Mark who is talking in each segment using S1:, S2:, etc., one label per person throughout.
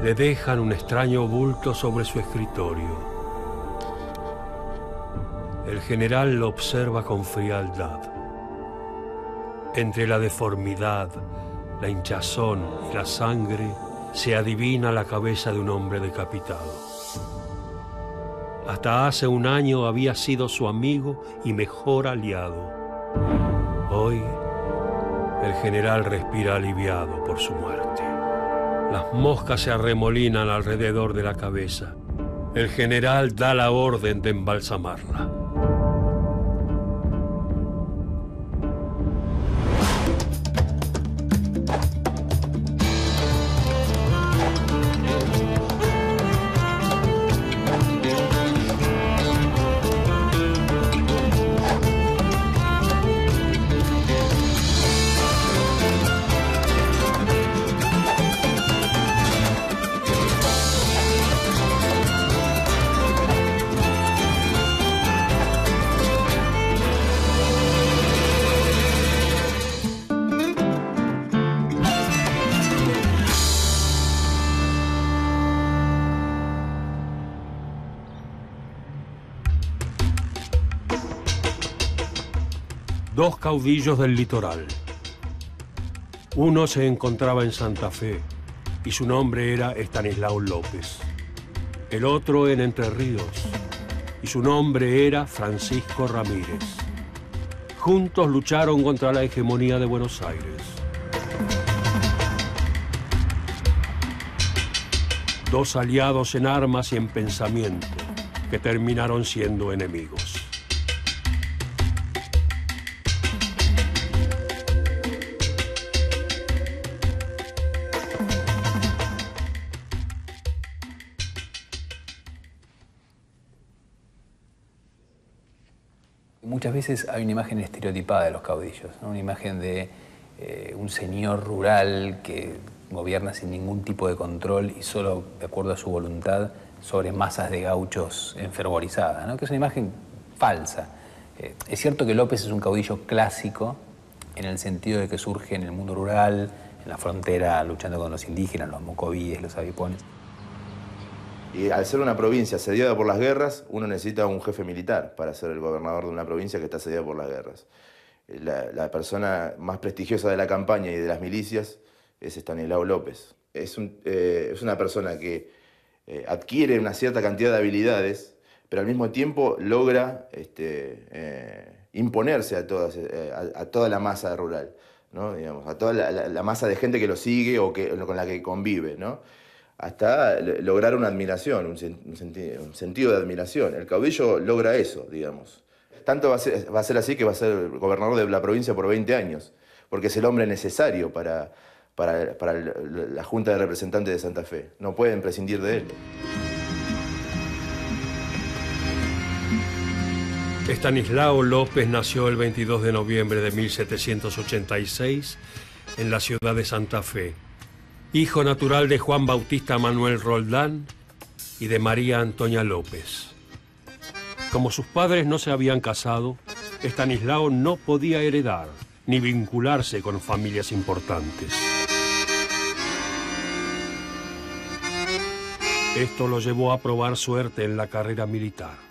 S1: le dejan un extraño bulto sobre su escritorio. El general lo observa con frialdad. Entre la deformidad, la hinchazón y la sangre se adivina la cabeza de un hombre decapitado. Hasta hace un año había sido su amigo y mejor aliado. Hoy, el general respira aliviado por su muerte. Las moscas se arremolinan alrededor de la cabeza. El general da la orden de embalsamarla. Dos caudillos del litoral. Uno se encontraba en Santa Fe y su nombre era Estanislao López. El otro en Entre Ríos y su nombre era Francisco Ramírez. Juntos lucharon contra la hegemonía de Buenos Aires. Dos aliados en armas y en pensamiento que terminaron siendo enemigos.
S2: Muchas veces hay una imagen estereotipada de los caudillos, ¿no? Una imagen de un señor rural que gobierna sin ningún tipo de control y solo de acuerdo a su voluntad sobre masas de gauchos enfervorizadas, ¿no? Que es una imagen falsa. Es cierto que López es un caudillo clásico en el sentido de que surge en el mundo rural, en la frontera, luchando con los indígenas, los mocovíes, los avipones.
S3: Y al ser una provincia asediada por las guerras, uno necesita un jefe militar para ser el gobernador de una provincia que está asediada por las guerras. La persona más prestigiosa de la campaña y de las milicias es Estanislao López. Es una persona que adquiere una cierta cantidad de habilidades, pero al mismo tiempo logra imponerse a toda la masa rural, ¿no? Digamos, a toda la masa de gente que lo sigue o con la que convive, ¿no? Hasta lograr una admiración, un sentido de admiración. El caudillo logra eso, digamos. Tanto va a ser así que va a ser gobernador de la provincia por 20 años, porque es el hombre necesario para la Junta de Representantes de Santa Fe. No pueden prescindir de él.
S1: Estanislao López nació el 22 de noviembre de 1786 en la ciudad de Santa Fe. Hijo natural de Juan Bautista Manuel Roldán y de María Antonia López. Como sus padres no se habían casado, Estanislao no podía heredar ni vincularse con familias importantes. Esto lo llevó a probar suerte en la carrera militar.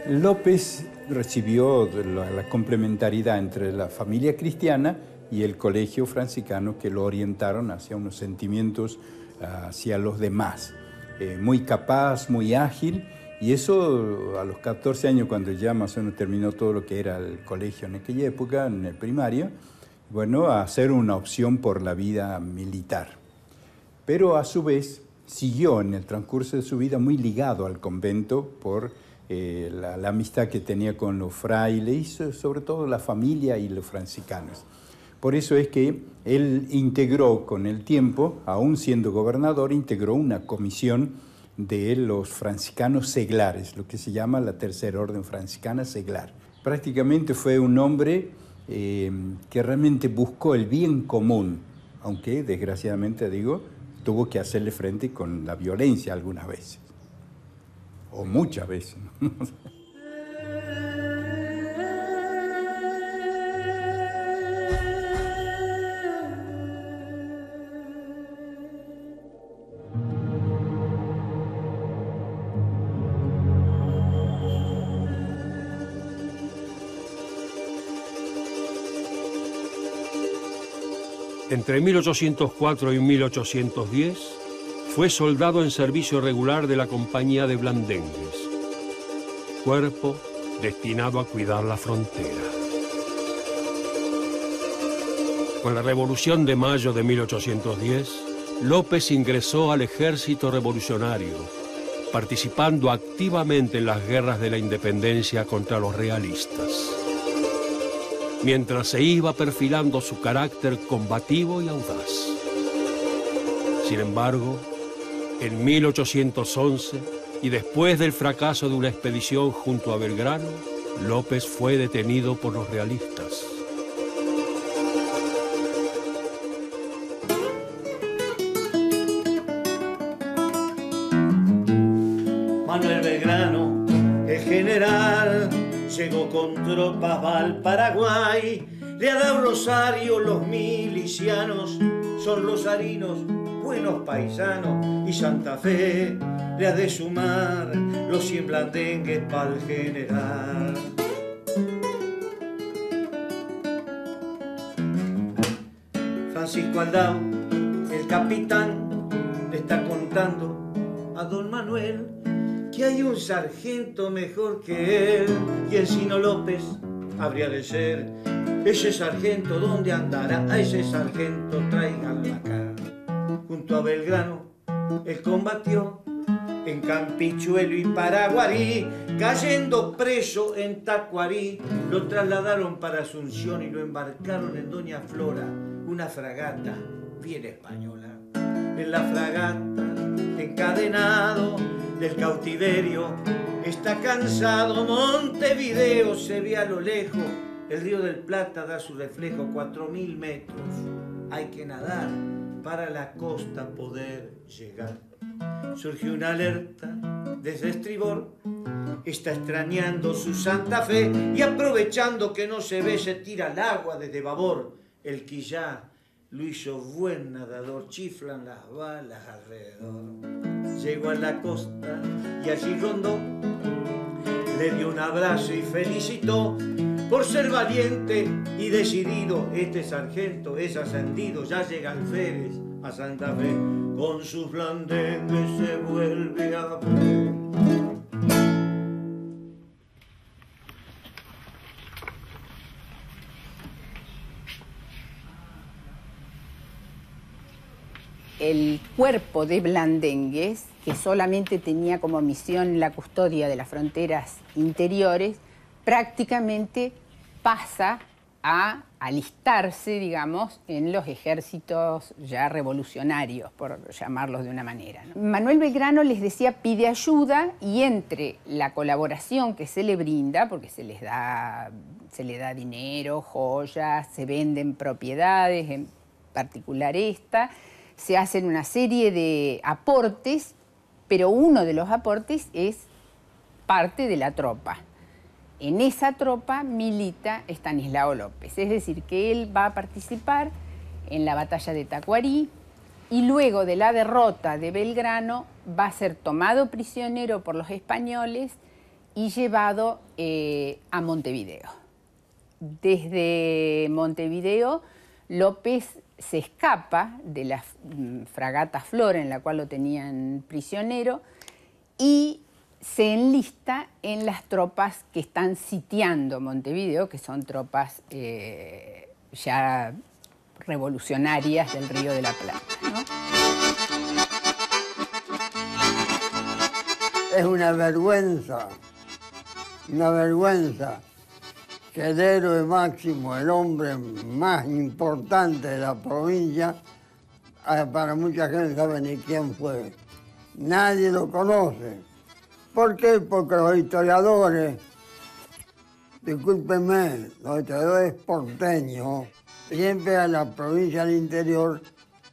S4: López recibió la complementariedad entre la familia cristiana y el colegio franciscano que lo orientaron hacia unos sentimientos hacia los demás. Muy capaz, muy ágil, y eso a los 14 años, cuando ya más o menos terminó todo lo que era el colegio en aquella época, en el primario, bueno, a hacer una opción por la vida militar. Pero a su vez siguió en el transcurso de su vida muy ligado al convento por la amistad que tenía con los frailes y sobre todo la familia y los franciscanos. Por eso es que él integró con el tiempo, aún siendo gobernador, integró una comisión de los franciscanos seglares, lo que se llama la Tercera Orden Franciscana Seglar. Prácticamente fue un hombre que realmente buscó el bien común, aunque desgraciadamente, digo, tuvo que hacerle frente con la violencia algunas veces, o muchas veces.
S1: Entre 1804 y 1810 fue soldado en servicio regular de la Compañía de Blandengues, cuerpo destinado a cuidar la frontera. Con la Revolución de Mayo de 1810, López ingresó al ejército revolucionario, participando activamente en las guerras de la independencia contra los realistas, mientras se iba perfilando su carácter combativo y audaz. Sin embargo, en 1811, y después del fracaso de una expedición junto a Belgrano, López fue detenido por los realistas.
S5: Manuel Belgrano, el general, llegó con tropas al Paraguay, le ha dado Rosario, los milicianos son rosarinos, buenos paisanos, y Santa Fe le ha de sumar los 100 blandengues pa'l general. Francisco Aldao, el capitán, le está contando a don Manuel que hay un sargento mejor que él, y Encino López habría de ser ese sargento. ¿Dónde andará? A ese sargento tráiganla acá. Junto a Belgrano él combatió en Campichuelo y Paraguarí, cayendo preso en Tacuarí, lo trasladaron para Asunción y lo embarcaron en Doña Flora, una fragata bien española. En la fragata, encadenado del cautiverio, está cansado. Montevideo se ve a lo lejos, el río del Plata da su reflejo, 4000 metros. Hay que nadar para la costa poder llegar. Surgió una alerta desde estribor, está extrañando su Santa Fe, y aprovechando que no se ve, se tira al agua desde babor. El quillá lo hizo buen nadador, chiflan las balas alrededor. Llegó a la costa y allí rondó, le dio un abrazo y felicitó por ser valiente y decidido. Este sargento es ascendido, ya llega alférez a Santa Fe, con sus blandengues se vuelve a ver.
S6: El cuerpo de blandengues, que solamente tenía como misión la custodia de las fronteras interiores, prácticamente pasa a alistarse, digamos, en los ejércitos ya revolucionarios, por llamarlos de una manera, ¿no? Manuel Belgrano, les decía, pide ayuda, y entre la colaboración que se le brinda, porque se le da dinero, joyas, se venden propiedades, en particular esta, se hacen una serie de aportes, pero uno de los aportes es parte de la tropa. En esa tropa milita Estanislao López, es decir, que él va a participar en la batalla de Tacuarí, y luego de la derrota de Belgrano va a ser tomado prisionero por los españoles y llevado a Montevideo. Desde Montevideo, López se escapa de la fragata Flora, en la cual lo tenían prisionero, y se enlista en las tropas que están sitiando Montevideo, que son tropas ya revolucionarias del Río de la Plata, ¿no?
S7: Es una vergüenza que el héroe máximo, el hombre más importante de la provincia, para mucha gente no sabe ni quién fue. Nadie lo conoce. ¿Por qué? Porque los historiadores, discúlpenme, los historiadores porteños, siempre a la provincia del interior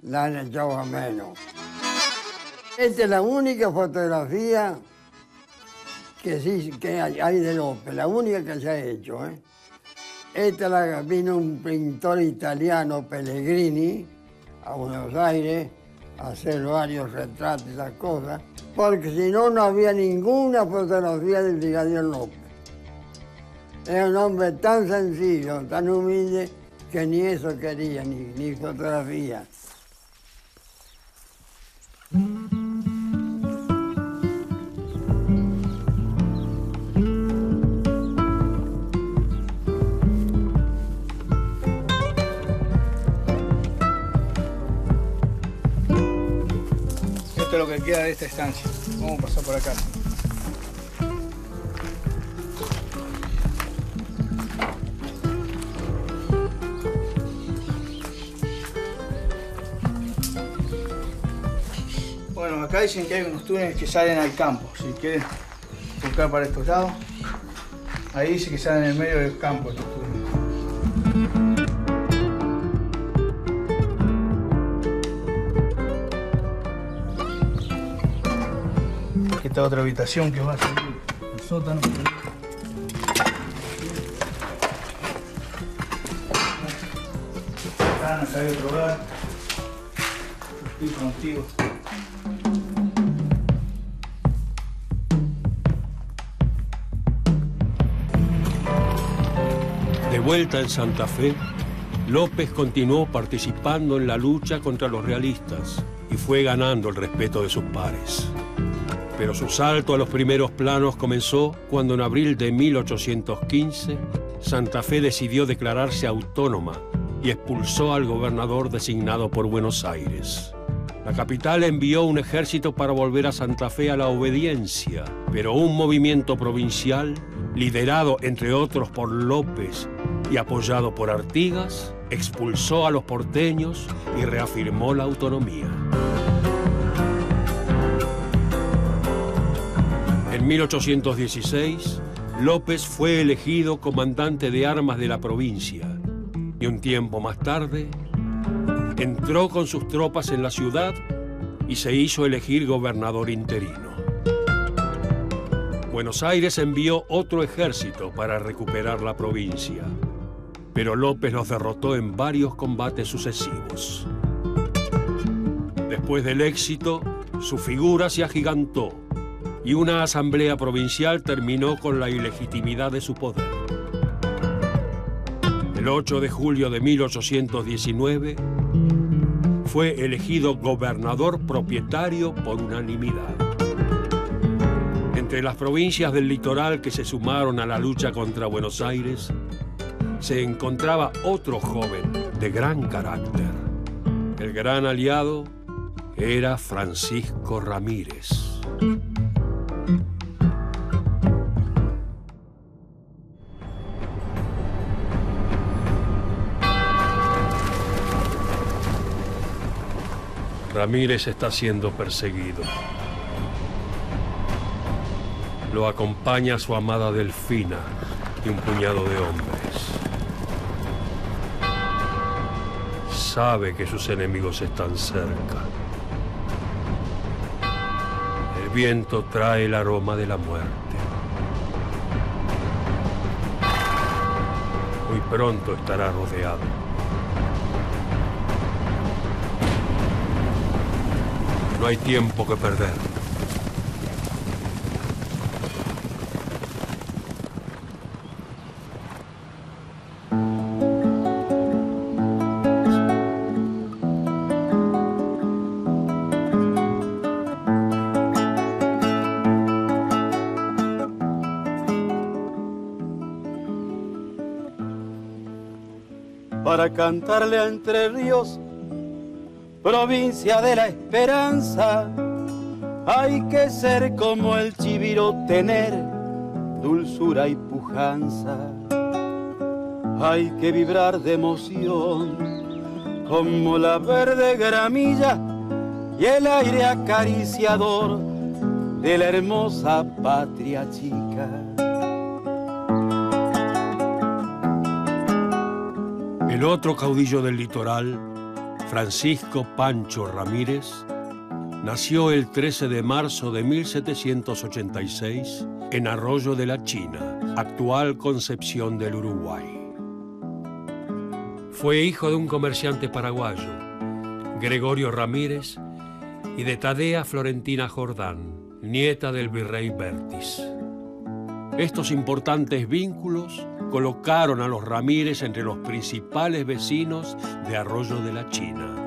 S7: la han echado a menos. Esta es la única fotografía que hay de López, la única que se ha hecho. Esta vino un pintor italiano, Pellegrini, a Buenos Aires, a hacer varios retratos y esas cosas, porque si no, no había ninguna fotografía del brigadier López. Era un hombre tan sencillo, tan humilde, que ni eso quería, ni fotografía.
S8: Esto es lo que queda de esta estancia. Vamos a pasar por acá. Bueno, acá dicen que hay unos túneles que salen al campo. Si quieren buscar para estos lados, ahí dice que salen en el medio del campo estos túneles. Aquí está otra habitación que va a salir el sótano. Acá hay otro hogar. Los tipos antiguos.
S1: De vuelta en Santa Fe, López continuó participando en la lucha contra los realistas y fue ganando el respeto de sus pares. Pero su salto a los primeros planos comenzó cuando en abril de 1815 Santa Fe decidió declararse autónoma y expulsó al gobernador designado por Buenos Aires. La capital envió un ejército para volver a Santa Fe a la obediencia, pero un movimiento provincial, liderado entre otros por López y apoyado por Artigas, expulsó a los porteños y reafirmó la autonomía. En 1816, López fue elegido comandante de armas de la provincia y un tiempo más tarde entró con sus tropas en la ciudad y se hizo elegir gobernador interino. Buenos Aires envió otro ejército para recuperar la provincia, pero López los derrotó en varios combates sucesivos. Después del éxito, su figura se agigantó y una asamblea provincial terminó con la ilegitimidad de su poder. El 8 de julio de 1819 fue elegido gobernador propietario por unanimidad. Entre las provincias del litoral que se sumaron a la lucha contra Buenos Aires, se encontraba otro joven de gran carácter. El gran aliado era Francisco Ramírez. Ramírez está siendo perseguido. Lo acompaña su amada Delfina y un puñado de hombres. Sabe que sus enemigos están cerca. El viento trae el aroma de la muerte. Muy pronto estará rodeado. No hay tiempo que perder.
S9: Para cantarle a Entre Ríos, provincia de la esperanza, Hay que ser como el chiviro, tener dulzura y pujanza. Hay que vibrar de emoción como la verde gramilla y el aire acariciador de la hermosa patria chica.
S1: El otro caudillo del litoral, Francisco Pancho Ramírez, nació el 13 de marzo de 1786 en Arroyo de la China, actual Concepción del Uruguay. Fue hijo de un comerciante paraguayo, Gregorio Ramírez, y de Tadea Florentina Jordán, nieta del virrey Bertis. Estos importantes vínculos colocaron a los Ramírez entre los principales vecinos de Arroyo de la China.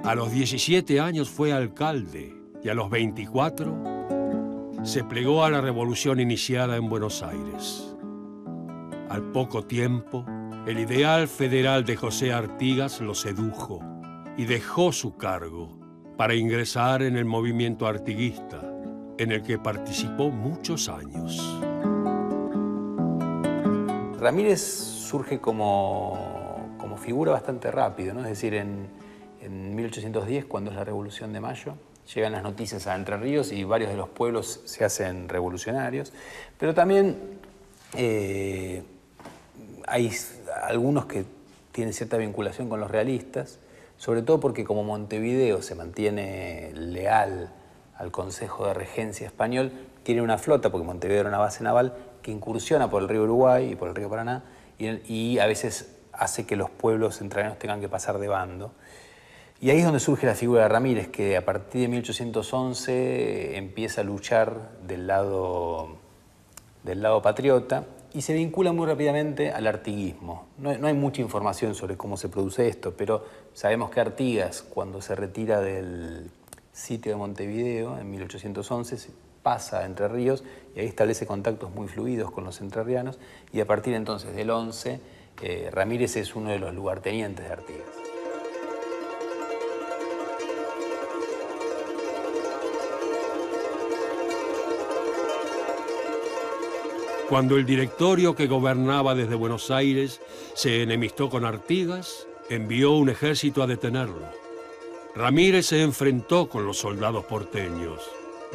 S1: A los 17 años fue alcalde y a los 24 se plegó a la revolución iniciada en Buenos Aires. Al poco tiempo, el ideal federal de José Artigas lo sedujo y dejó su cargo para ingresar en el movimiento artiguista, en el que participó muchos años.
S2: Ramírez surge como figura bastante rápido, ¿no? Es decir, en 1810, cuando es la Revolución de Mayo, llegan las noticias a Entre Ríos y varios de los pueblos se hacen revolucionarios, pero también hay algunos que tienen cierta vinculación con los realistas, sobre todo porque como Montevideo se mantiene leal al Consejo de Regencia español, tiene una flota, porque Montevideo era una base naval, que incursiona por el río Uruguay y por el río Paraná, y a veces hace que los pueblos entrerrianos tengan que pasar de bando. Y ahí es donde surge la figura de Ramírez, que a partir de 1811 empieza a luchar del lado patriota y se vincula muy rápidamente al artiguismo. No hay mucha información sobre cómo se produce esto, pero sabemos que Artigas, cuando se retira del sitio de Montevideo en 1811, pasa a Entre Ríos y ahí establece contactos muy fluidos con los entrerrianos, y a partir entonces del 11, Ramírez es uno de los lugartenientes de Artigas.
S1: Cuando el directorio que gobernaba desde Buenos Aires se enemistó con Artigas, envió un ejército a detenerlo. Ramírez se enfrentó con los soldados porteños,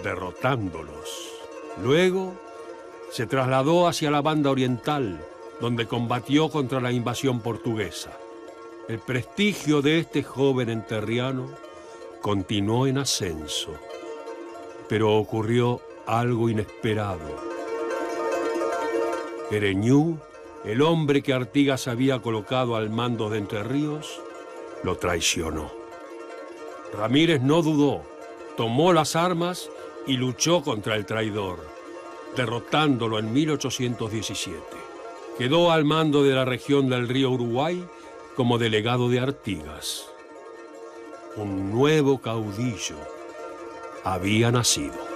S1: derrotándolos. Luego se trasladó hacia la banda oriental, donde combatió contra la invasión portuguesa. El prestigio de este joven entrerriano continuó en ascenso, pero ocurrió algo inesperado. Ereñú, el hombre que Artigas había colocado al mando de Entre Ríos, lo traicionó. Ramírez no dudó, tomó las armas y luchó contra el traidor, derrotándolo en 1817. Quedó al mando de la región del río Uruguay como delegado de Artigas. Un nuevo caudillo había nacido.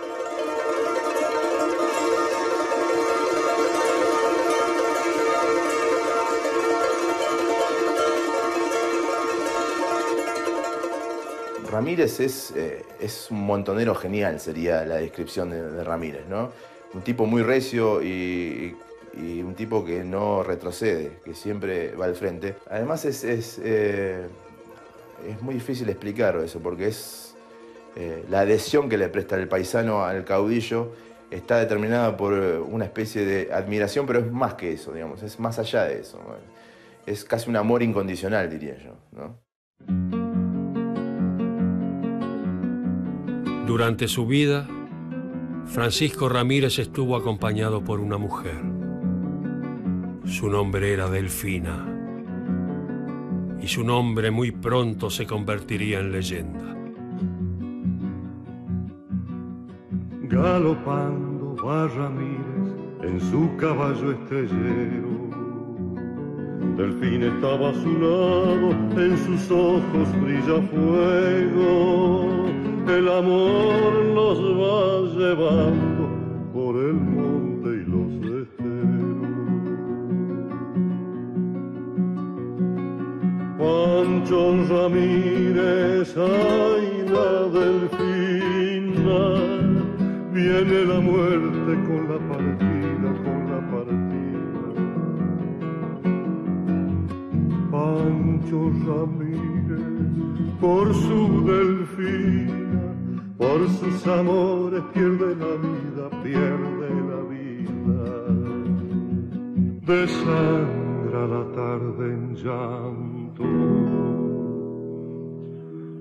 S3: Ramírez es un montonero genial, sería la descripción de Ramírez, ¿no? Un tipo muy recio y un tipo que no retrocede, que siempre va al frente. Además es muy difícil explicar eso, porque es la adhesión que le presta el paisano al caudillo está determinada por una especie de admiración, pero es más que eso, digamos, es más allá de eso, ¿no? Es casi un amor incondicional, diría yo, ¿no?
S1: Durante su vida, Francisco Ramírez estuvo acompañado por una mujer. Su nombre era Delfina, y su nombre muy pronto se convertiría en leyenda.
S10: Galopando va Ramírez en su caballo estrellero. Delfín estaba a su lado, en sus ojos brilla fuego. El amor los va llevando por el monte y los esteros. Pancho Ramírez, ay la Delfín, viene la muerte con la partida, con la partida. Pancho Ramírez, por su Delfina, por sus amores pierde la vida, pierde la vida. Desangra la tarde en llanto,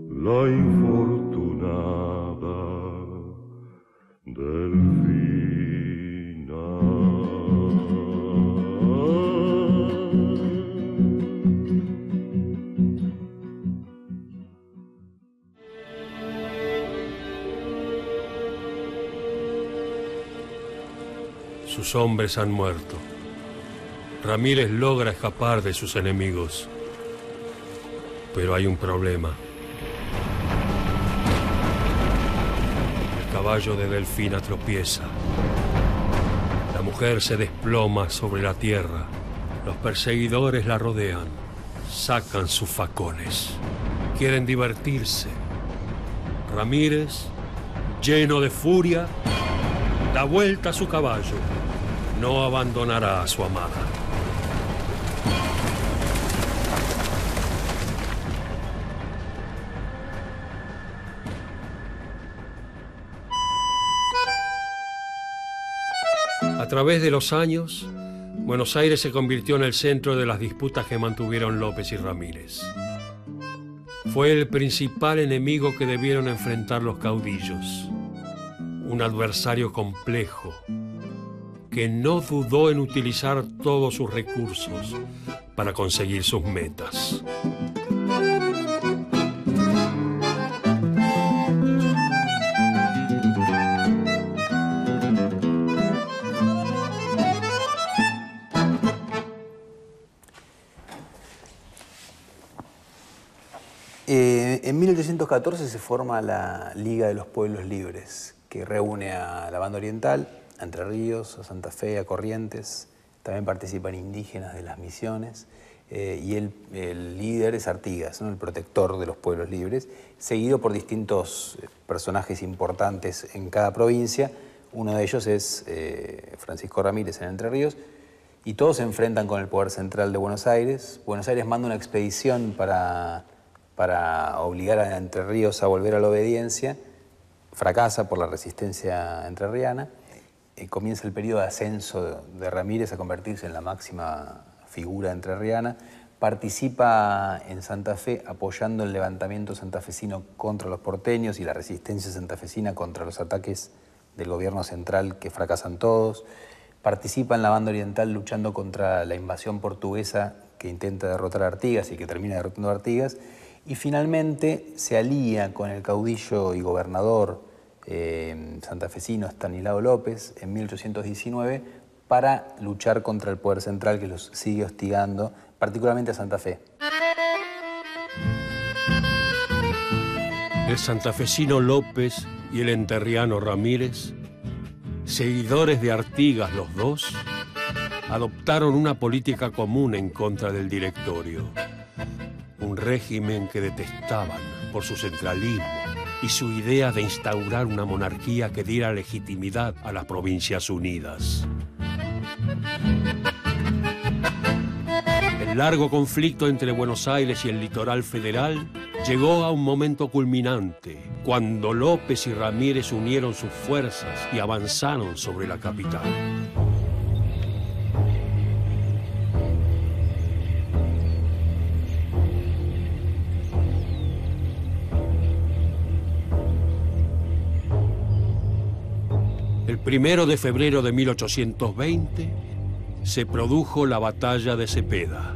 S10: la infortunada Delfina.
S1: Sus hombres han muerto. Ramírez logra escapar de sus enemigos. Pero hay un problema. El caballo de Delfina tropieza. La mujer se desploma sobre la tierra. Los perseguidores la rodean. Sacan sus facones. Quieren divertirse. Ramírez, lleno de furia, da vuelta a su caballo. No abandonará a su amada. A través de los años, Buenos Aires se convirtió en el centro de las disputas que mantuvieron López y Ramírez. Fue el principal enemigo que debieron enfrentar los caudillos. Un adversario complejo, que no dudó en utilizar todos sus recursos para conseguir sus metas.
S2: En 1814 se forma la Liga de los Pueblos Libres, que reúne a la Banda Oriental, a Entre Ríos, a Santa Fe, a Corrientes. También participan indígenas de las misiones. Y el líder es Artigas, ¿no? El protector de los pueblos libres, seguido por distintos personajes importantes en cada provincia. Uno de ellos es Francisco Ramírez en Entre Ríos. Y todos se enfrentan con el poder central de Buenos Aires. Buenos Aires manda una expedición para obligar a Entre Ríos a volver a la obediencia. Fracasa por la resistencia entrerriana. Comienza el periodo de ascenso de Ramírez a convertirse en la máxima figura entrerriana. Participa en Santa Fe apoyando el levantamiento santafesino contra los porteños y la resistencia santafesina contra los ataques del gobierno central, que fracasan todos. Participa en la Banda Oriental luchando contra la invasión portuguesa que intenta derrotar a Artigas y que termina derrotando a Artigas. Y finalmente se alía con el caudillo y gobernador santafesino Estanislao López en 1819 para luchar contra el poder central que los sigue hostigando, particularmente a Santa Fe.
S1: El santafesino López y el enterriano Ramírez, seguidores de Artigas los dos, adoptaron una política común en contra del Directorio. Un régimen que detestaban por su centralismo y su idea de instaurar una monarquía que diera legitimidad a las Provincias Unidas. El largo conflicto entre Buenos Aires y el litoral federal llegó a un momento culminante, cuando López y Ramírez unieron sus fuerzas y avanzaron sobre la capital. El 1 de febrero de 1820 se produjo la batalla de Cepeda.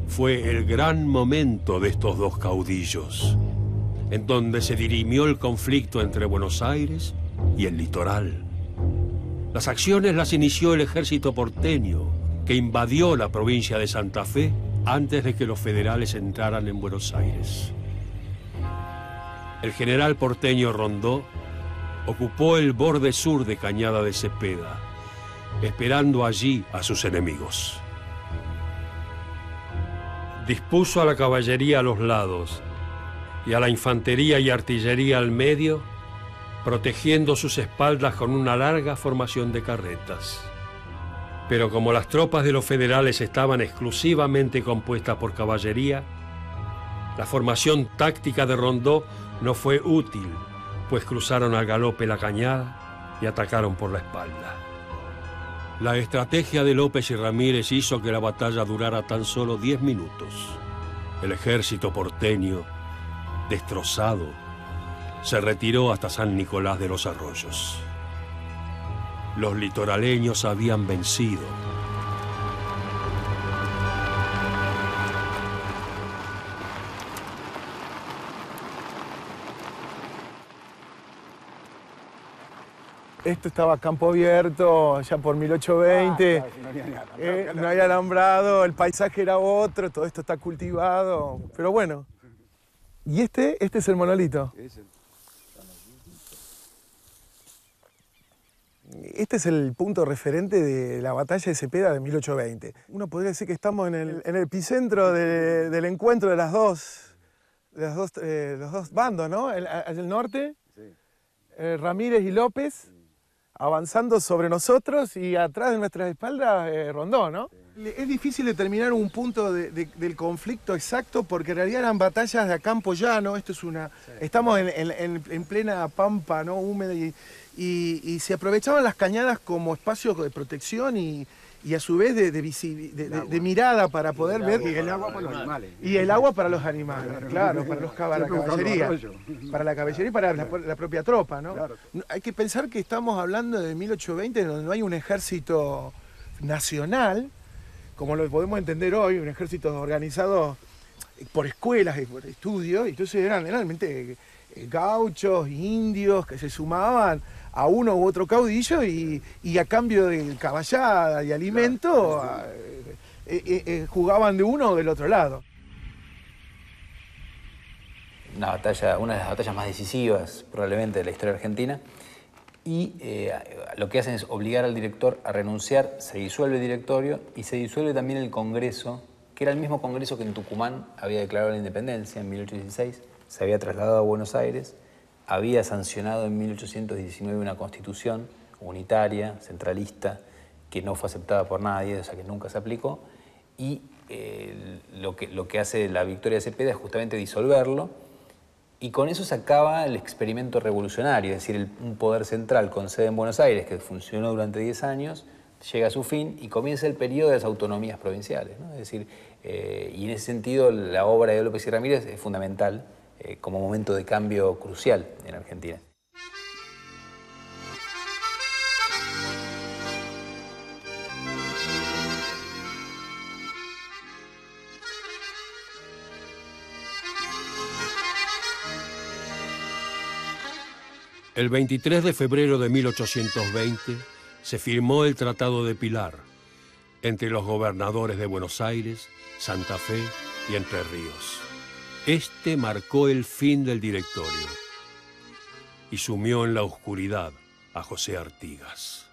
S1: Fue el gran momento de estos dos caudillos, en donde se dirimió el conflicto entre Buenos Aires y el litoral. Las acciones las inició el ejército porteño, que invadió la provincia de Santa Fe antes de que los federales entraran en Buenos Aires. El general porteño Rondó ocupó el borde sur de Cañada de Cepeda, esperando allí a sus enemigos. Dispuso a la caballería a los lados y a la infantería y artillería al medio protegiendo sus espaldas con una larga formación de carretas. Pero como las tropas de los federales estaban exclusivamente compuestas por caballería, la formación táctica de Rondeau no fue útil, pues cruzaron al galope la cañada y atacaron por la espalda. La estrategia de López y Ramírez hizo que la batalla durara tan solo 10 minutos. El ejército porteño, destrozado, se retiró hasta San Nicolás de los Arroyos. Los litoraleños habían vencido.
S11: Esto estaba a campo abierto, ya por 1820, no había alambrado, el paisaje era otro, todo esto está cultivado, pero bueno. ¿Y este es el monolito? Este es el punto referente de la batalla de Cepeda de 1820. Uno podría decir que estamos en el epicentro del encuentro de los dos bandos, ¿no? Al norte, Ramírez y López, avanzando sobre nosotros, y atrás de nuestras espaldas Rondeau, ¿no? Es difícil determinar un punto del conflicto exacto, porque en realidad eran batallas de a campo llano. Esto es estamos en plena pampa, ¿no? Húmeda, y se aprovechaban las cañadas como espacio de protección y a su vez de mirada para poder ver.
S12: Y el agua para los animales.
S11: Y el agua para los animales, claro, para la caballería. Para la caballería y para la propia tropa, ¿no? Claro. Hay que pensar que estamos hablando de 1820, donde no hay un ejército nacional, como lo podemos entender hoy, un ejército organizado por escuelas y por estudios. Entonces eran realmente gauchos, indios, que se sumaban a uno u otro caudillo y a cambio de caballada y alimento jugaban de uno o del otro lado.
S2: Una de las batallas más decisivas probablemente de la historia argentina, y lo que hacen es obligar al director a renunciar. Se disuelve el directorio y se disuelve también el Congreso, que era el mismo Congreso que en Tucumán había declarado la independencia en 1816, se había trasladado a Buenos Aires, había sancionado en 1819 una constitución unitaria, centralista, que no fue aceptada por nadie, o sea que nunca se aplicó, y lo que hace la victoria de Cepeda es justamente disolverlo, y con eso se acaba el experimento revolucionario, es decir, un poder central con sede en Buenos Aires, que funcionó durante 10 años, llega a su fin y comienza el periodo de las autonomías provinciales, ¿no? Es decir, y en ese sentido la obra de López y Ramírez es fundamental como momento de cambio crucial en Argentina.
S1: El 23 de febrero de 1820 se firmó el Tratado de Pilar entre los gobernadores de Buenos Aires, Santa Fe y Entre Ríos. Este marcó el fin del directorio y sumió en la oscuridad a José Artigas.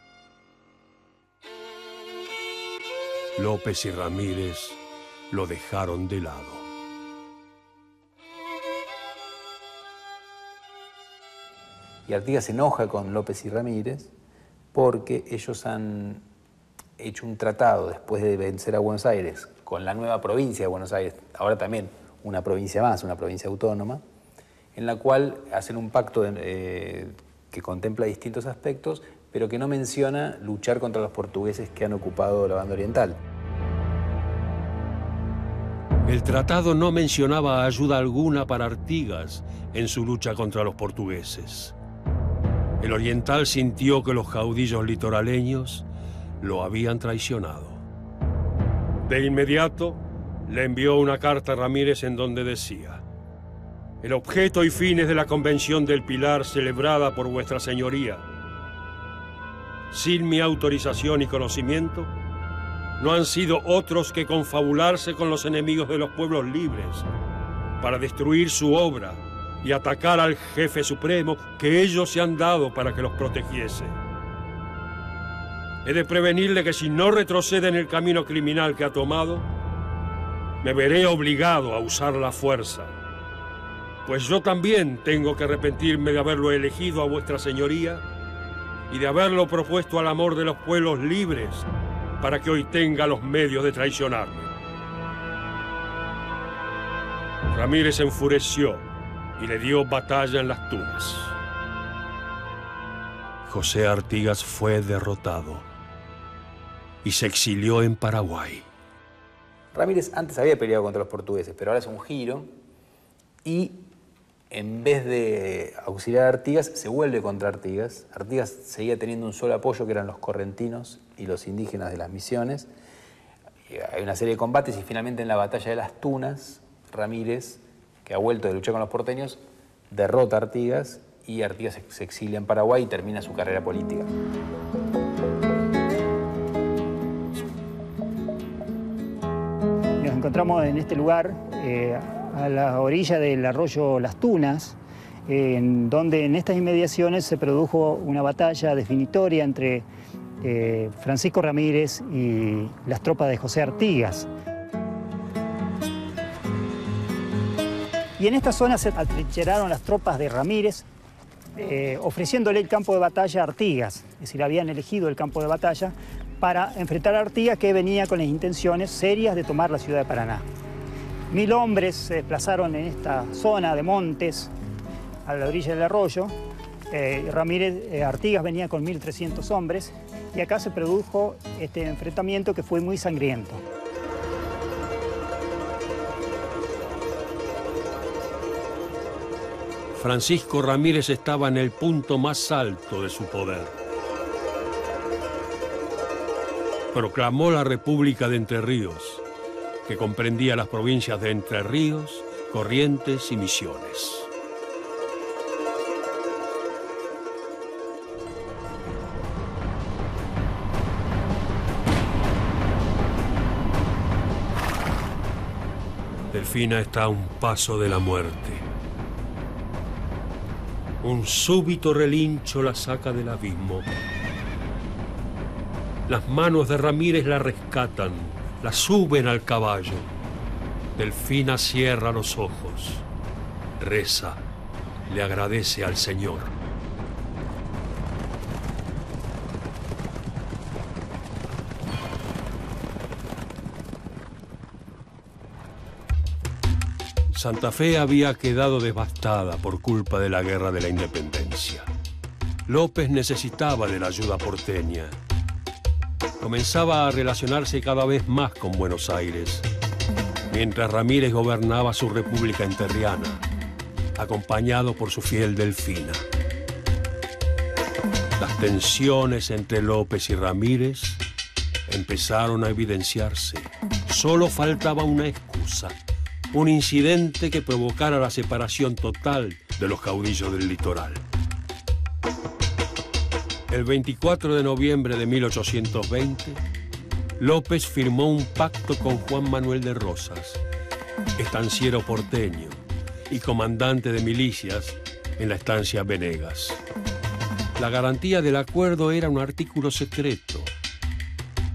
S1: López y Ramírez lo dejaron de lado.
S2: Y Artigas se enoja con López y Ramírez porque ellos han hecho un tratado después de vencer a Buenos Aires con la nueva provincia de Buenos Aires, ahora también una provincia más, una provincia autónoma, en la cual hacen un pacto que contempla distintos aspectos, pero que no menciona luchar contra los portugueses que han ocupado la banda oriental.
S1: El tratado no mencionaba ayuda alguna para Artigas en su lucha contra los portugueses. El oriental sintió que los caudillos litoraleños lo habían traicionado. De inmediato le envió una carta a Ramírez en donde decía: el objeto y fines de la Convención del Pilar celebrada por vuestra señoría, sin mi autorización y conocimiento, no han sido otros que confabularse con los enemigos de los pueblos libres para destruir su obra y atacar al jefe supremo que ellos se han dado para que los protegiese. He de prevenirle que si no retrocede en el camino criminal que ha tomado, me veré obligado a usar la fuerza. Pues yo también tengo que arrepentirme de haberlo elegido a vuestra señoría y de haberlo propuesto al amor de los pueblos libres para que hoy tenga los medios de traicionarme. Ramírez se enfureció y le dio batalla en las Tunas. José Artigas fue derrotado y se exilió en Paraguay.
S2: Ramírez antes había peleado contra los portugueses, pero ahora es un giro y en vez de auxiliar a Artigas, se vuelve contra Artigas. Artigas seguía teniendo un solo apoyo, que eran los correntinos y los indígenas de las misiones. Hay una serie de combates y finalmente en la batalla de las Tunas, Ramírez, que ha vuelto de luchar con los porteños, derrota a Artigas y Artigas se exilia en Paraguay y termina su carrera política.
S12: Nos encontramos en este lugar, a la orilla del arroyo Las Tunas, donde en estas inmediaciones se produjo una batalla definitoria entre Francisco Ramírez y las tropas de José Artigas. Y en esta zona se atrincheraron las tropas de Ramírez, ofreciéndole el campo de batalla a Artigas. Es decir, habían elegido el campo de batalla para enfrentar a Artigas, que venía con las intenciones serias de tomar la ciudad de Paraná. 1000 hombres se desplazaron en esta zona de montes, a la orilla del arroyo. Artigas venía con 1300 hombres y acá se produjo este enfrentamiento que fue muy sangriento.
S1: Francisco Ramírez estaba en el punto más alto de su poder. Proclamó la República de Entre Ríos, que comprendía las provincias de Entre Ríos, Corrientes y Misiones. Delfina está a un paso de la muerte. Un súbito relincho la saca del abismo. Las manos de Ramírez la rescatan, la suben al caballo. Delfina cierra los ojos, reza, le agradece al Señor. Santa Fe había quedado devastada por culpa de la Guerra de la Independencia. López necesitaba de la ayuda porteña. Comenzaba a relacionarse cada vez más con Buenos Aires, mientras Ramírez gobernaba su república enterriana, acompañado por su fiel Delfina. Las tensiones entre López y Ramírez empezaron a evidenciarse. Solo faltaba una excusa, un incidente que provocara la separación total de los caudillos del litoral. El 24 de noviembre de 1820, López firmó un pacto con Juan Manuel de Rosas, estanciero porteño y comandante de milicias en la estancia Venegas. La garantía del acuerdo era un artículo secreto,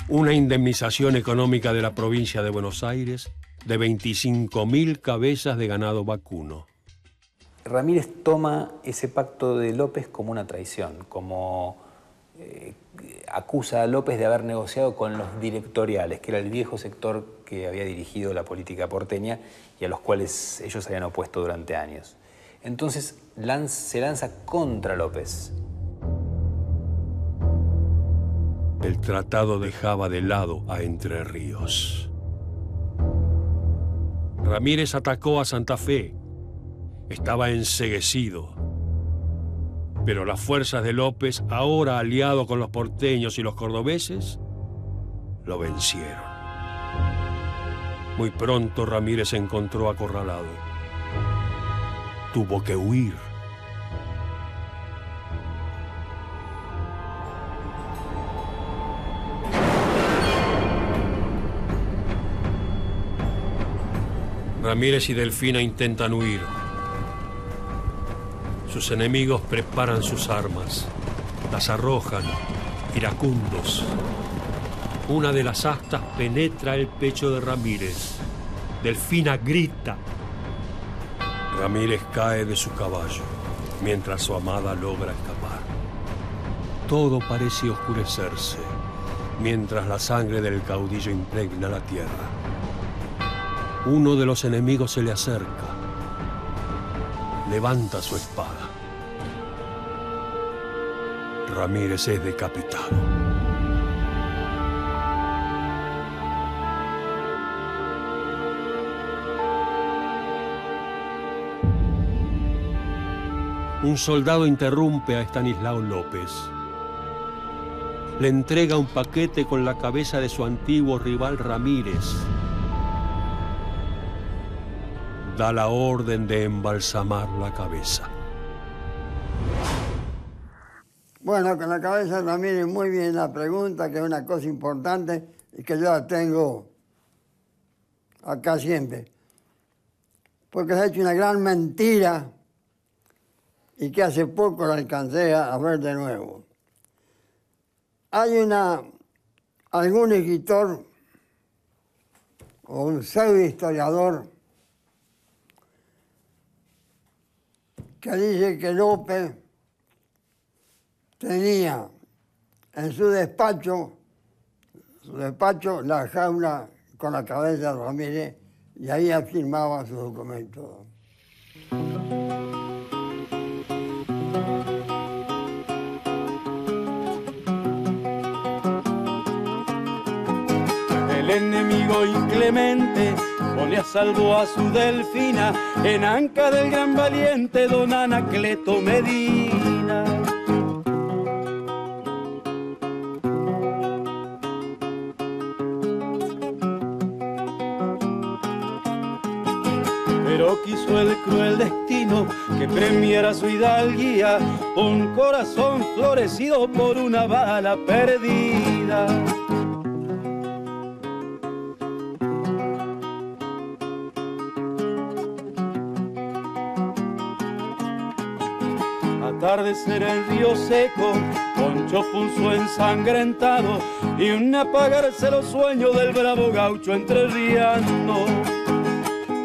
S1: una indemnización económica de la provincia de Buenos Aires de 25.000 cabezas de ganado vacuno.
S2: Ramírez toma ese pacto de López como una traición, como acusa a López de haber negociado con los directoriales, que era el viejo sector que había dirigido la política porteña y a los cuales ellos habían opuesto durante años. Entonces se lanza contra López.
S1: El tratado dejaba de lado a Entre Ríos. Ramírez atacó a Santa Fe. Estaba enceguecido. Pero las fuerzas de López, ahora aliado con los porteños y los cordobeses, lo vencieron. Muy pronto Ramírez se encontró acorralado. Tuvo que huir. Ramírez y Delfina intentan huir. Sus enemigos preparan sus armas, las arrojan, iracundos. Una de las astas penetra el pecho de Ramírez. Delfina grita. Ramírez cae de su caballo, mientras su amada logra escapar. Todo parece oscurecerse, mientras la sangre del caudillo impregna la tierra. Uno de los enemigos se le acerca. Levanta su espada. Ramírez es decapitado. Un soldado interrumpe a Estanislao López. Le entrega un paquete con la cabeza de su antiguo rival Ramírez. Da la orden de embalsamar la cabeza.
S7: Bueno, con la cabeza de Ramírez, muy bien la pregunta, que es una cosa importante y que yo la tengo acá siempre. Porque se ha hecho una gran mentira y que hace poco la alcancé a ver de nuevo. Hay algún escritor o un pseudo historiador que dice que López tenía en su despacho la jaula con la cabeza de Ramírez y ahí firmaba sus documentos.
S9: El enemigo inclemente pone a salvo a su Delfina en anca del gran valiente don Anacleto Medina. Pero quiso el cruel destino que premiara su hidalguía, un corazón florecido por una bala perdida. Atardecer en Río Seco, Poncho Punzo ensangrentado y un apagarse los sueños del bravo gaucho entrerriano.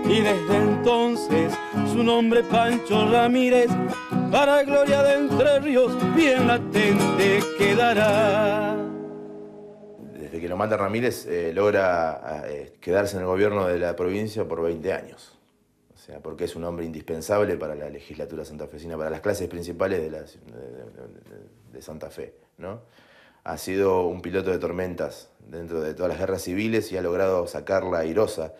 S9: Y desde entonces su nombre Pancho Ramírez, para gloria de Entre Ríos, bien latente quedará.
S3: Desde que lo mata Ramírez, logra quedarse en el gobierno de la provincia por 20 años. O sea, porque es un hombre indispensable para la legislatura santafesina, para las clases principales de Santa Fe, ¿no? Ha sido un piloto de tormentas dentro de todas las guerras civiles y ha logrado sacarla airosa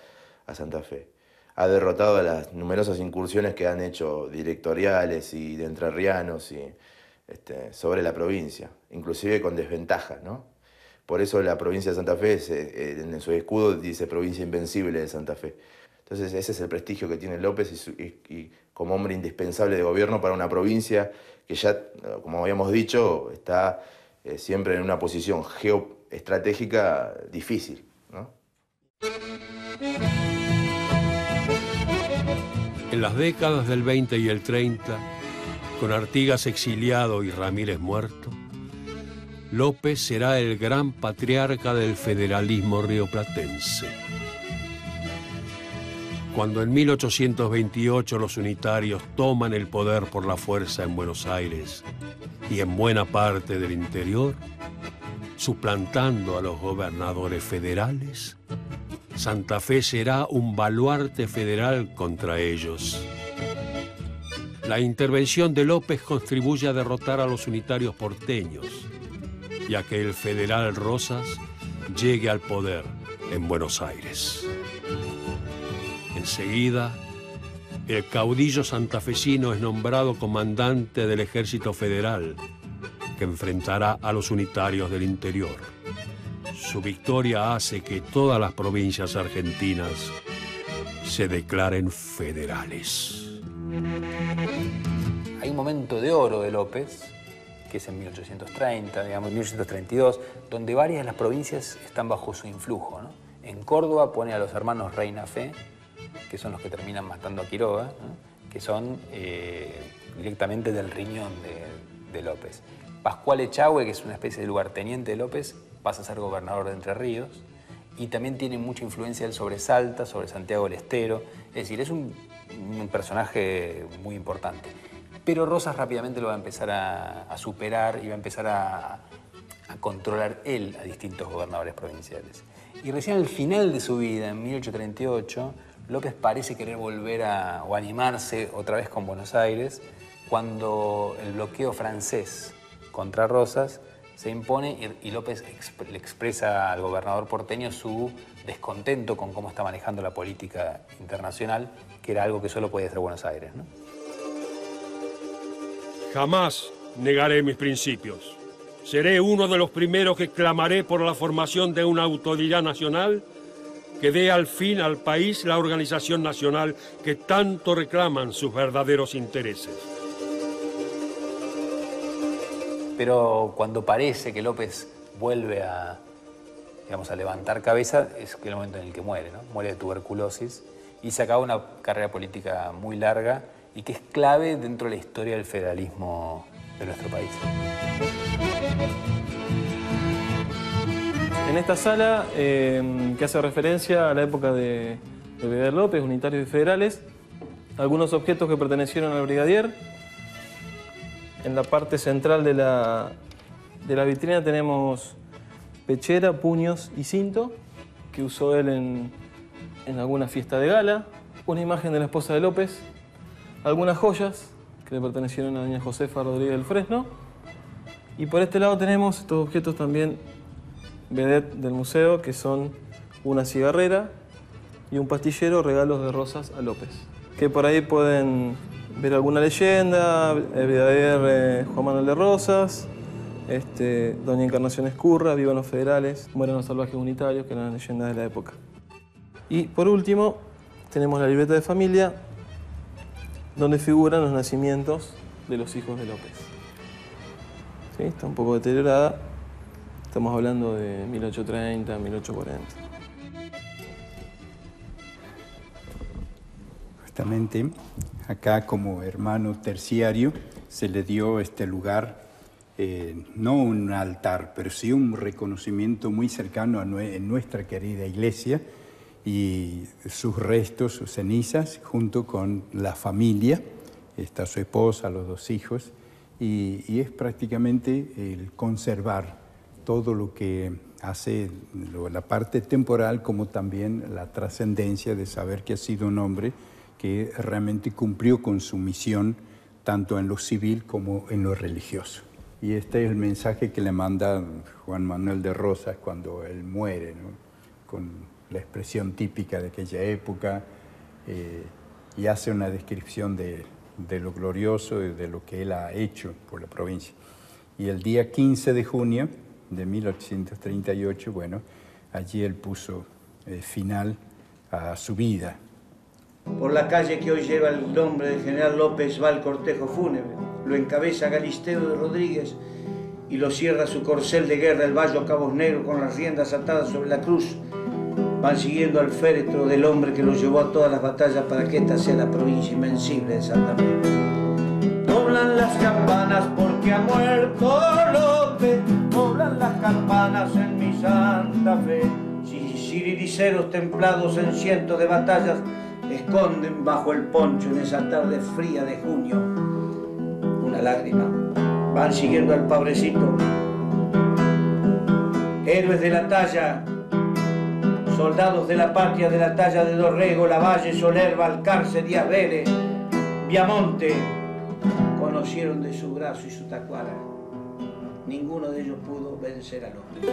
S3: a Santa Fe. Ha derrotado a las numerosas incursiones que han hecho directoriales y de entrerrianos sobre la provincia, inclusive con desventaja, ¿no? Por eso la provincia de Santa Fe, en su escudo, dice provincia invencible de Santa Fe. Entonces ese es el prestigio que tiene López y como hombre indispensable de gobierno para una provincia que ya, como habíamos dicho, está siempre en una posición geoestratégica difícil, ¿no?
S1: En las décadas del 20 y el 30, con Artigas exiliado y Ramírez muerto, López será el gran patriarca del federalismo rioplatense. Cuando en 1828 los unitarios toman el poder por la fuerza en Buenos Aires y en buena parte del interior, suplantando a los gobernadores federales, Santa Fe será un baluarte federal contra ellos. La intervención de López contribuye a derrotar a los unitarios porteños y a que el federal Rosas llegue al poder en Buenos Aires. Enseguida, el caudillo santafesino es nombrado comandante del ejército federal, que enfrentará a los unitarios del interior. Su victoria hace que todas las provincias argentinas se declaren federales.
S2: Hay un momento de oro de López, que es en 1830, digamos, 1832, donde varias de las provincias están bajo su influjo, ¿no? En Córdoba pone a los hermanos Reina Fe, que son los que terminan matando a Quiroga, ¿no? Que son directamente del riñón de López. Pascual Echagüe, que es una especie de lugarteniente de López, pasa a ser gobernador de Entre Ríos y también tiene mucha influencia él sobre Salta, sobre Santiago del Estero. Es decir, es un un personaje muy importante. Pero Rosas rápidamente lo va a empezar a superar y va a empezar a controlar él a distintos gobernadores provinciales. Y recién al final de su vida, en 1838, López parece querer volver o animarse otra vez con Buenos Aires, cuando el bloqueo francés contra Rosas se impone y López le expresa al gobernador porteño su descontento con cómo está manejando la política internacional, que era algo que solo podía hacer Buenos Aires, ¿no?
S1: Jamás negaré mis principios. Seré uno de los primeros que clamaré por la formación de una autoridad nacional que dé al fin al país la organización nacional que tanto reclaman sus verdaderos intereses.
S2: Pero cuando parece que López vuelve a levantar cabeza, es el momento en el que muere, ¿no? Muere de tuberculosis y se acaba una carrera política muy larga y que es clave dentro de la historia del federalismo de nuestro país.
S13: En esta sala, que hace referencia a la época de Brigadier López, unitarios y federales, algunos objetos que pertenecieron al brigadier. En la parte central de la vitrina tenemos pechera, puños y cinto, que usó él en alguna fiesta de gala, una imagen de la esposa de López, algunas joyas que le pertenecieron a doña Josefa Rodríguez del Fresno, y por este lado tenemos estos objetos también vedette del museo, que son una cigarrera y un pastillero, regalos de Rosas a López, que por ahí pueden ver alguna leyenda, el brigadier Juan Manuel de Rosas, doña Encarnación Escurra, vivan los federales, mueran los salvajes unitarios, que eran leyendas de la época. Y por último, tenemos la libreta de familia, donde figuran los nacimientos de los hijos de López. ¿Sí? Está un poco deteriorada. Estamos hablando de 1830, 1840.
S4: Justamente acá, como hermano terciario, se le dio este lugar, no un altar, pero sí un reconocimiento muy cercano en nuestra querida iglesia, y sus restos, sus cenizas, junto con la familia, está su esposa, los dos hijos, y es prácticamente el conservar todo lo que hace la parte temporal, como también la trascendencia de saber que ha sido un hombre que realmente cumplió con su misión, tanto en lo civil como en lo religioso. Y este es el mensaje que le manda Juan Manuel de Rosas cuando él muere, ¿no? Con la expresión típica de aquella época, y hace una descripción de lo glorioso y de lo que él ha hecho por la provincia. Y el día 15 de junio de 1838, bueno, allí él puso final a su vida.
S5: Por la calle que hoy lleva el nombre del general López va el cortejo fúnebre. Lo encabeza Galisteo de Rodríguez y lo cierra su corcel de guerra, el Bayo Cabos Negro, con las riendas atadas sobre la cruz. Van siguiendo al féretro del hombre que lo llevó a todas las batallas para que esta sea la provincia invencible de Santa Fe. Doblan las campanas porque ha muerto López, doblan las campanas en mi Santa Fe. Siririceros templados en cientos de batallas esconden bajo el poncho en esa tarde fría de junio una lágrima. Van siguiendo al pobrecito. Héroes de la talla, soldados de la patria de la talla de Dorrego, Lavalle, Solerva, Alcárcer, Díaz Vélez, Viamonte, conocieron de su brazo y su tacuara. Ninguno de ellos pudo vencer a López.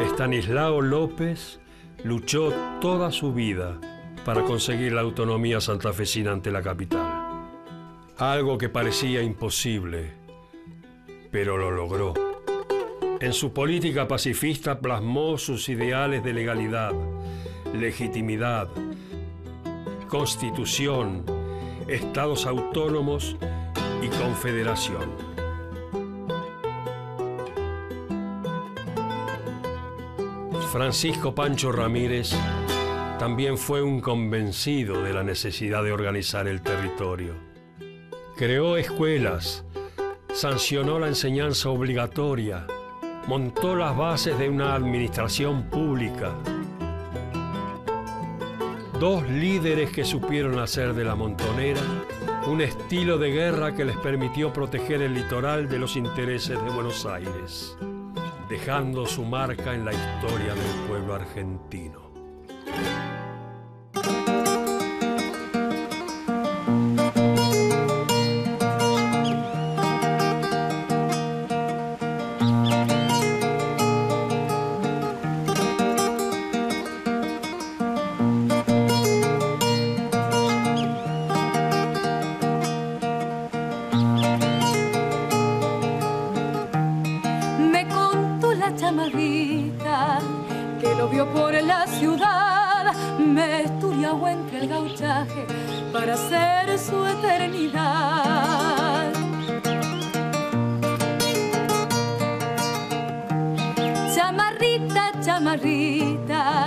S1: Estanislao López luchó toda su vida para conseguir la autonomía santafesina ante la capital. Algo que parecía imposible, pero lo logró. En su política pacifista plasmó sus ideales de legalidad, legitimidad, constitución, estados autónomos y confederación. Francisco Pancho Ramírez también fue un convencido de la necesidad de organizar el territorio. Creó escuelas, sancionó la enseñanza obligatoria, montó las bases de una administración pública. Dos líderes que supieron hacer de la Montonera un estilo de guerra que les permitió proteger el litoral de los intereses de Buenos Aires, dejando su marca en la historia del pueblo argentino.
S14: Para ser su eternidad. Chamarrita, chamarrita,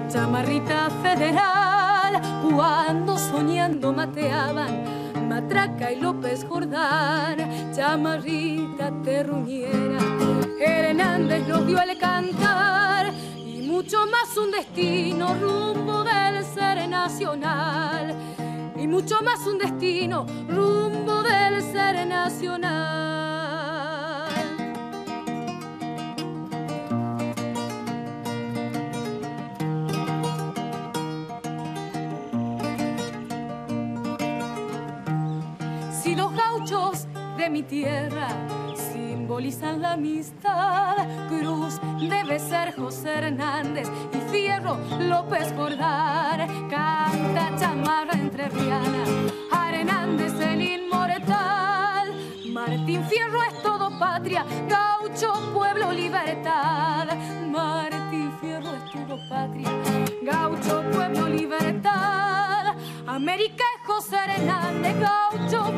S14: chamarrita federal, cuando soñando mateaban Matraca y López Jordán, chamarrita terruñera, Hernández nos dio el cantar y mucho más un destino rumbo del ser nacional. Y mucho más un destino rumbo del ser nacional. Si los gauchos de mi tierra simbolizan la amistad, cruz debe ser José Hernández y fierro López Jordán. Canta chamarra entrerriana, Hernández el inmortal. Martín Fierro es todo patria, gaucho, pueblo, libertad. Martín Fierro es todo patria, gaucho, pueblo, libertad. América es José Hernández, gaucho,